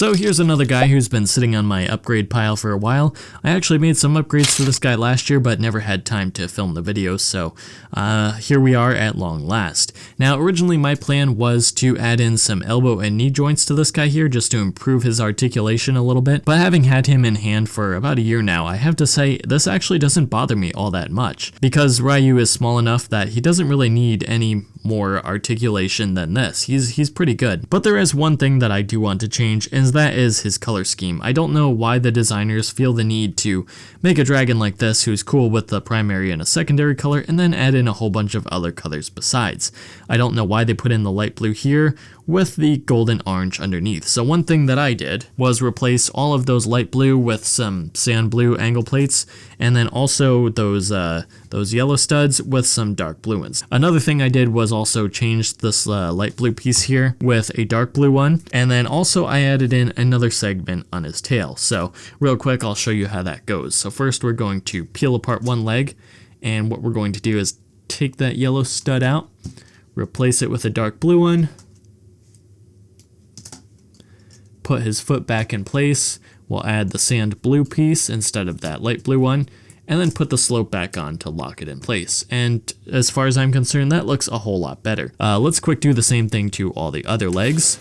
So here's another guy who's been sitting on my upgrade pile for a while. I actually made some upgrades to this guy last year, but never had time to film the videos, so here we are at long last. Now originally my plan was to add in some elbow and knee joints to this guy here just to improve his articulation a little bit, but having had him in hand for about a year now, I have to say this actually doesn't bother me all that much, because Riyu is small enough that he doesn't really need any more articulation than this. He's pretty good. But there is one thing that I do want to change, and that is his color scheme. I don't know why the designers feel the need to make a dragon like this who's cool with the primary and a secondary color and then add in a whole bunch of other colors besides. I don't know why they put in the light blue here with the golden orange underneath. So one thing that I did was replace all of those light blue with some sand blue angle plates, and then also those yellow studs with some dark blue ones. Another thing I did was also change this light blue piece here with a dark blue one, and then also I added in another segment on his tail. So real quick, I'll show you how that goes. So first we're going to peel apart one leg, and what we're going to do is take that yellow stud out, replace it with a dark blue one, put his foot back in place. We'll add the sand blue piece instead of that light blue one, and then put the slope back on to lock it in place. And as far as I'm concerned, that looks a whole lot better. Let's quick do the same thing to all the other legs.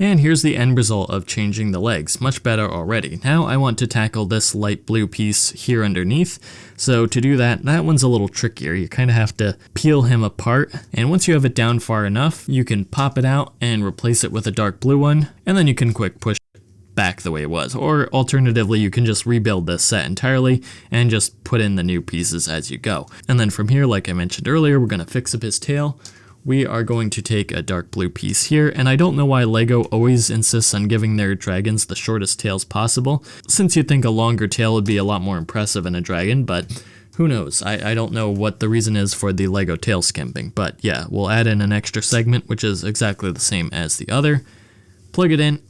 And here's the end result of changing the legs, much better already. Now I want to tackle this light blue piece here underneath. So to do that, that one's a little trickier. You kind of have to peel him apart. And once you have it down far enough, you can pop it out and replace it with a dark blue one. And then you can quick push it back the way it was. Or alternatively, you can just rebuild this set entirely and just put in the new pieces as you go. And then from here, like I mentioned earlier, we're going to fix up his tail. We are going to take a dark blue piece here, and I don't know why LEGO always insists on giving their dragons the shortest tails possible, since you'd think a longer tail would be a lot more impressive in a dragon, but who knows? I don't know what the reason is for the LEGO tail skimping, but yeah, we'll add in an extra segment, which is exactly the same as the other, plug it in,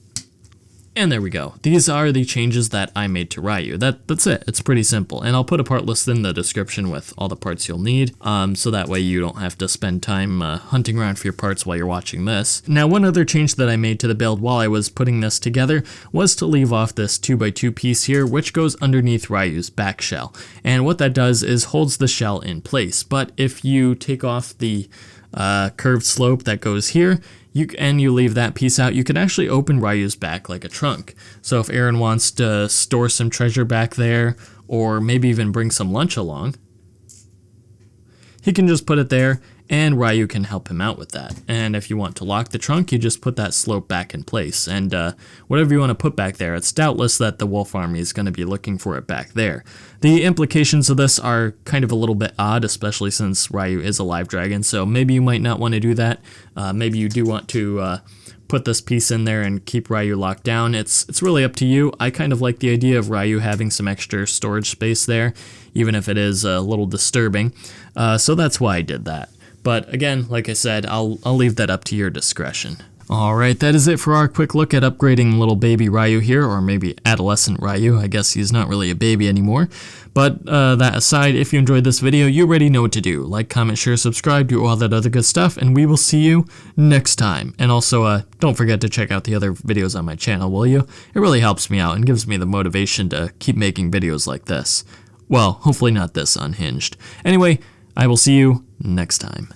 and there we go. These are the changes that I made to Riyu. That's it. It's pretty simple. And I'll put a part list in the description with all the parts you'll need, so that way you don't have to spend time hunting around for your parts while you're watching this. Now, one other change that I made to the build while I was putting this together was to leave off this 2x2 piece here, which goes underneath Ryu's back shell. And what that does is holds the shell in place. But if you take off the curved slope that goes here, you leave that piece out, you can actually open Ryu's back like a trunk. So if Arin wants to store some treasure back there, or maybe even bring some lunch along, he can just put it there, and Riyu can help him out with that. And if you want to lock the trunk, you just put that slope back in place. And whatever you want to put back there, it's doubtless that the wolf army is going to be looking for it back there. The implications of this are kind of a little bit odd, especially since Riyu is a live dragon, so maybe you might not want to do that. Maybe you do want to put this piece in there and keep Riyu locked down. It's really up to you. I kind of like the idea of Riyu having some extra storage space there, even if it is a little disturbing. So that's why I did that. But again, like I said, I'll leave that up to your discretion. Alright, that is it for our quick look at upgrading little baby Riyu here, or maybe adolescent Riyu. I guess he's not really a baby anymore. But that aside, if you enjoyed this video, you already know what to do. Like, comment, share, subscribe, do all that other good stuff, and we will see you next time. And also, don't forget to check out the other videos on my channel, will you? It really helps me out and gives me the motivation to keep making videos like this. Well, hopefully not this unhinged. Anyway, I will see you next time.